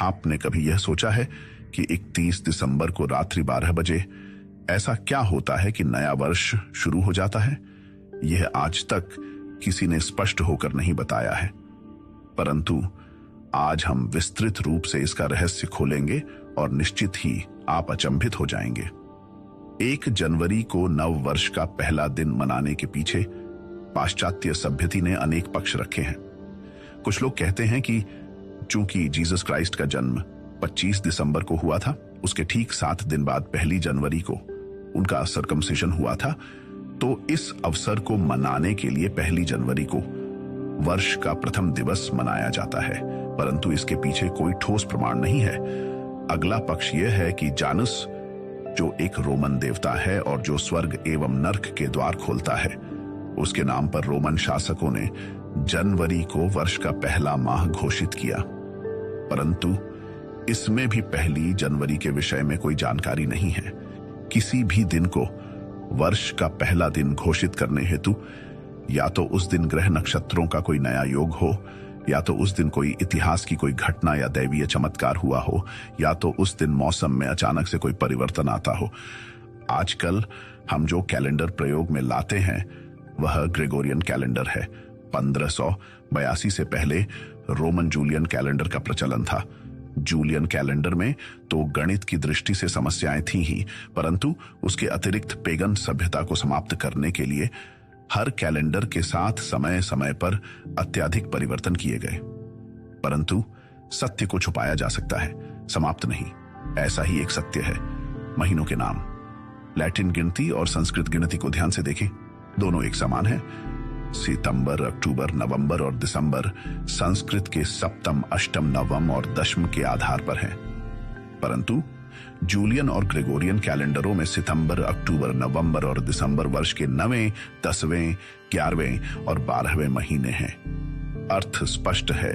आपने कभी यह सोचा है कि 31 दिसंबर को रात्रि 12 बजे ऐसा क्या होता है कि नया वर्ष शुरू हो जाता है? यह आज तक किसी ने स्पष्ट होकर नहीं बताया है, परंतु आज हम विस्तृत रूप से इसका रहस्य खोलेंगे और निश्चित ही आप अचंभित हो जाएंगे। 1 जनवरी को नव वर्ष का पहला दिन मनाने के पीछे पाश्चात्य सभ्यता ने अनेक पक्ष रखे हैं। कुछ लोग कहते हैं कि चूंकि जीसस क्राइस्ट का जन्म 25 दिसंबर को हुआ था, उसके ठीक 7 दिन बाद 1 जनवरी को उनका सर्कमसिशन हुआ था, तो इस अवसर को मनाने के लिए 1 जनवरी को वर्ष का प्रथम दिवस मनाया जाता है, परंतु इसके पीछे कोई ठोस प्रमाण नहीं है। अगला पक्ष यह है कि जानस, जो एक रोमन देवता है और जो स्वर्ग एवं नर्क के द्वार खोलता है, उसके नाम पर रोमन शासकों ने जनवरी को वर्ष का पहला माह घोषित किया, परंतु इसमें भी 1 जनवरी के विषय में कोई जानकारी नहीं है। किसी भी दिन को वर्ष का पहला दिन घोषित करने हेतु या तो उस दिन ग्रह नक्षत्रों का कोई नया योग हो, या तो उस दिन कोई इतिहास की कोई घटना या दैवीय चमत्कार हुआ हो, या तो उस दिन मौसम में अचानक से कोई परिवर्तन आता हो। आजकल हम जो कैलेंडर प्रयोग में लाते हैं वह ग्रेगोरियन कैलेंडर है। 1582 से पहले रोमन जूलियन कैलेंडर का प्रचलन था। जूलियन कैलेंडर में तो गणित की दृष्टि से समस्याएं थी ही, परंतु उसके अतिरिक्त पेगन सभ्यता को समाप्त करने के लिए हर कैलेंडर के साथ समय समय पर अत्यधिक परिवर्तन किए गए। परंतु सत्य को छुपाया जा सकता है, समाप्त नहीं। ऐसा ही एक सत्य है महीनों के नाम। लैटिन गिनती और संस्कृत गिनती को ध्यान से देखें, दोनों एक समान है। सितंबर, अक्टूबर, नवंबर और दिसंबर संस्कृत के सप्तम, अष्टम, नवम और दशम के आधार पर हैं, परंतु जूलियन और ग्रेगोरियन कैलेंडरों में सितंबर, अक्टूबर, नवंबर और दिसंबर वर्ष के 9वें, 10वें, 11वें और 12वें महीने हैं। अर्थ स्पष्ट है,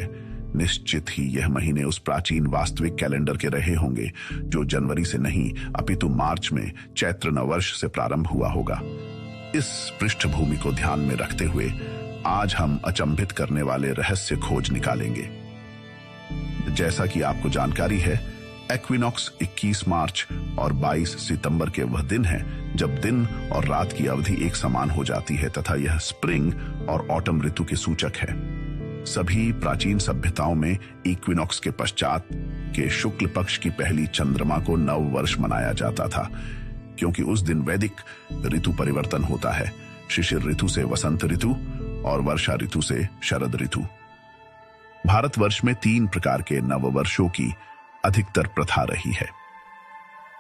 निश्चित ही यह महीने उस प्राचीन वास्तविक कैलेंडर के रहे होंगे जो जनवरी से नहीं अपितु मार्च में चैत्र नववर्ष से प्रारंभ हुआ होगा। इस पृष्ठभूमि को ध्यान में रखते हुए आज हम अचंभित करने वाले रहस्य खोज निकालेंगे। जैसा कि आपको जानकारी है, एक्विनॉक्स 21 मार्च और 22 सितंबर के वह दिन है जब दिन और रात की अवधि एक समान हो जाती है तथा यह स्प्रिंग और ऑटम ऋतु के सूचक है। सभी प्राचीन सभ्यताओं में इक्विनॉक्स के पश्चात के शुक्ल पक्ष की पहली चंद्रमा को नव वर्ष मनाया जाता था, क्योंकि उस दिन वैदिक ऋतु परिवर्तन होता है, शिशिर ऋतु से वसंत ऋतु और वर्षा ऋतु से शरद ऋतु। भारतवर्ष में 3 प्रकार के नववर्षों की अधिकतर प्रथा रही है।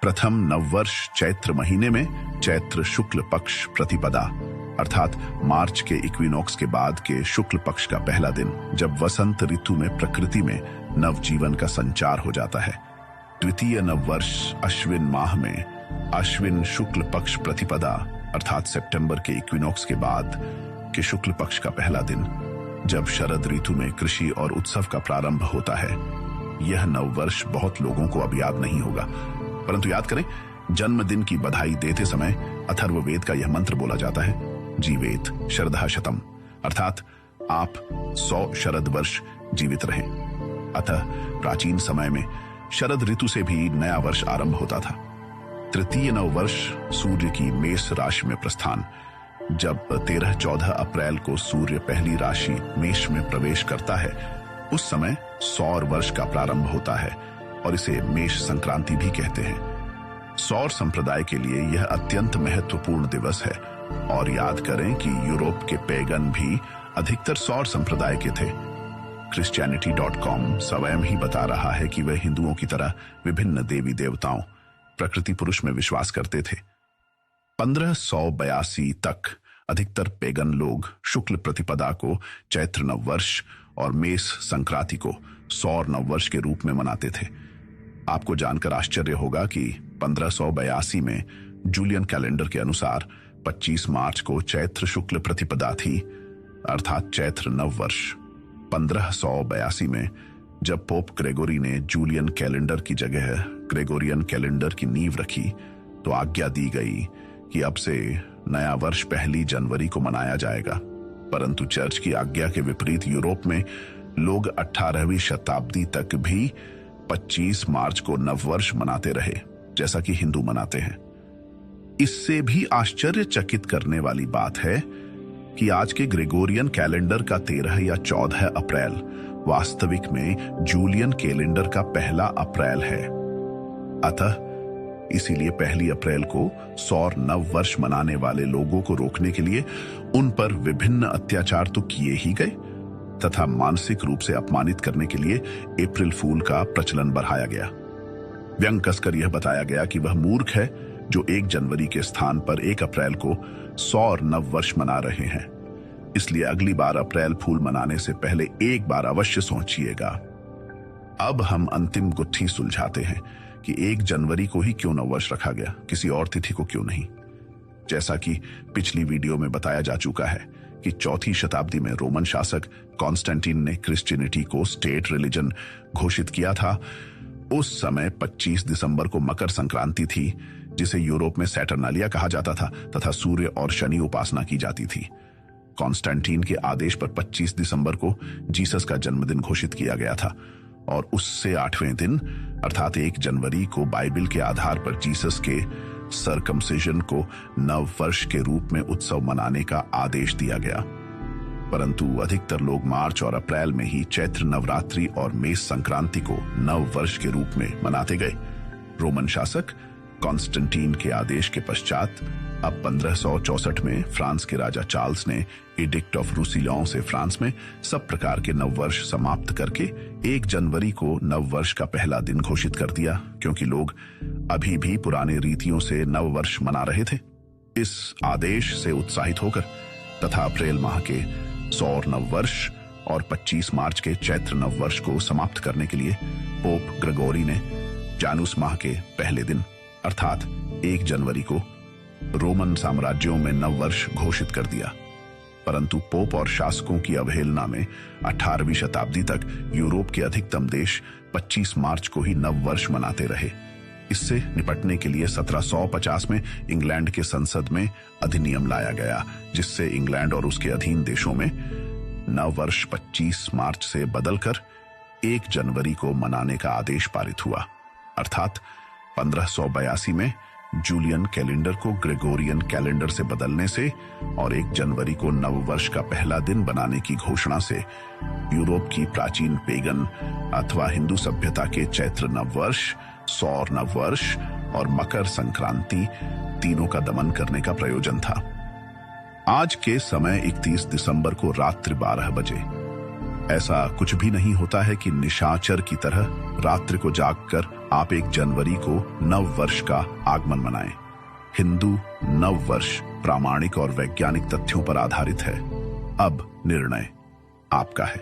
प्रथम नववर्ष चैत्र महीने में चैत्र शुक्ल पक्ष प्रतिपदा अर्थात मार्च के इक्विनॉक्स के बाद के शुक्ल पक्ष का पहला दिन, जब वसंत ऋतु में प्रकृति में नवजीवन का संचार हो जाता है। द्वितीय नववर्ष अश्विन माह में अश्विन शुक्ल पक्ष प्रतिपदा अर्थात सितंबर के इक्विनॉक्स के बाद के शुक्ल पक्ष का पहला दिन, जब शरद ऋतु में कृषि और उत्सव का प्रारंभ होता है। यह नववर्ष बहुत लोगों को अब याद नहीं होगा, परंतु याद करें, जन्मदिन की बधाई देते समय अथर्ववेद का यह मंत्र बोला जाता है, जीवेत शरदः शतम, अर्थात आप 100 शरद वर्ष जीवित रहें। अतः प्राचीन समय में शरद ऋतु से भी नया वर्ष आरंभ होता था। तृतीय नववर्ष सूर्य की मेष राशि में प्रस्थान, जब 13-14 अप्रैल को सूर्य पहली राशि मेष में प्रवेश करता है, उस समय सौर वर्ष का प्रारंभ होता है और इसे मेष संक्रांति भी कहते हैं। सौर संप्रदाय के लिए यह अत्यंत महत्वपूर्ण दिवस है और याद करें कि यूरोप के पेगन भी अधिकतर सौर संप्रदाय के थे। Christianity.com स्वयं ही बता रहा है कि वह हिंदुओं की तरह विभिन्न देवी देवताओं, प्रकृति पुरुष में विश्वास करते थे। 1582 तक अधिकतर पेगन लोग शुक्ल प्रतिपदा को चैत्र नववर्ष और मेष संक्रांति को सौर नववर्ष के रूप में मनाते थे। आपको जानकर आश्चर्य होगा कि 1582 में जूलियन कैलेंडर के अनुसार 25 मार्च को चैत्र शुक्ल प्रतिपदा थी, अर्थात चैत्र नववर्ष। 1582 में जब पोप ग्रेगोरी ने जूलियन कैलेंडर की जगह ग्रेगोरियन कैलेंडर की नींव रखी, तो आज्ञा दी गई कि अब से नया वर्ष 1 जनवरी को मनाया जाएगा। परंतु चर्च की आज्ञा के विपरीत यूरोप में लोग 18वीं शताब्दी तक भी 25 मार्च को नववर्ष मनाते रहे, जैसा कि हिंदू मनाते हैं। इससे भी आश्चर्यचकित करने वाली बात है कि आज के ग्रेगोरियन कैलेंडर का 13 या 14 अप्रैल वास्तविक में जूलियन कैलेंडर का 1 अप्रैल है। अतः इसीलिए 1 अप्रैल को सौर नव वर्ष मनाने वाले लोगों को रोकने के लिए उन पर विभिन्न अत्याचार तो किए ही गए तथा मानसिक रूप से अपमानित करने के लिए अप्रैल फूल का प्रचलन बढ़ाया गया। व्यंग कसकर यह बताया गया कि वह मूर्ख है जो 1 जनवरी के स्थान पर 1 अप्रैल को सौर नव वर्ष मना रहे हैं। इसलिए अगली बार अप्रैल फूल मनाने से पहले एक बार अवश्य सोचिएगा। अब हम अंतिम गुत्थी सुलझाते हैं कि 1 जनवरी को ही क्यों नववर्ष रखा गया, किसी और तिथि को क्यों नहीं। जैसा कि पिछली वीडियो में बताया जा चुका है कि 4वीं शताब्दी में रोमन शासक कॉन्स्टेंटिन ने क्रिश्चियनिटी को स्टेट रिलीजन घोषित किया था। उस समय 25 दिसंबर को मकर संक्रांति थी, जिसे यूरोप में सैटर्नालिया कहा जाता था तथा सूर्य और शनि उपासना की जाती थी। कॉन्स्टेंटिन के आदेश पर 25 दिसंबर को जीसस का जन्मदिन घोषित किया गया था और उससे 8वें दिन अर्थात 1 जनवरी को बाइबल के आधार पर जीसस के सर्कमसिजन को नव वर्ष के रूप में उत्सव मनाने का आदेश दिया गया। परंतु अधिकतर लोग मार्च और अप्रैल में ही चैत्र नवरात्रि और मेष संक्रांति को नव वर्ष के रूप में मनाते गए। रोमन शासक कॉन्स्टेंटीन के आदेश के पश्चात अब 1564 में फ्रांस के राजा चार्ल्स ने एडिक्ट ऑफ रूसिलॉन से फ्रांस में सब प्रकार के नववर्ष समाप्त करके 1 जनवरी को नववर्ष का पहला दिन घोषित कर दिया, क्योंकि लोग अभी भी पुराने रीतियों से नववर्ष मना रहे थे। इस आदेश से उत्साहित होकर तथा अप्रैल माह के सौर नववर्ष और 25 मार्च के चैत्र नववर्ष को समाप्त करने के लिए पोप ग्रेगोरी ने जानूस माह के पहले दिन अर्थात 1 जनवरी को रोमन साम्राज्यों में नववर्ष घोषित कर दिया। परंतु पोप और शासकों की अवहेलना में 18वीं शताब्दी तक यूरोप के अधिकतम देश 25 मार्च को ही नववर्ष मनाते रहे। इससे निपटने के लिए 1750 में इंग्लैंड के संसद में अधिनियम लाया गया, जिससे इंग्लैंड और उसके अधीन देशों में नववर्ष 25 मार्च से बदलकर 1 जनवरी को मनाने का आदेश पारित हुआ। अर्थात 1582 में जूलियन कैलेंडर को ग्रेगोरियन कैलेंडर से बदलने से और 1 जनवरी को नववर्ष का पहला दिन बनाने की घोषणा से यूरोप की प्राचीन पेगन अथवा हिंदू सभ्यता के चैत्र नववर्ष, सौर नववर्ष और मकर संक्रांति तीनों का दमन करने का प्रयोजन था। आज के समय 31 दिसंबर को रात्रि 12 बजे ऐसा कुछ भी नहीं होता है कि निशाचर की तरह रात्रि को जागकर आप 1 जनवरी को नव वर्ष का आगमन मनाएं। हिंदू नव वर्ष प्रामाणिक और वैज्ञानिक तथ्यों पर आधारित है। अब निर्णय आपका है।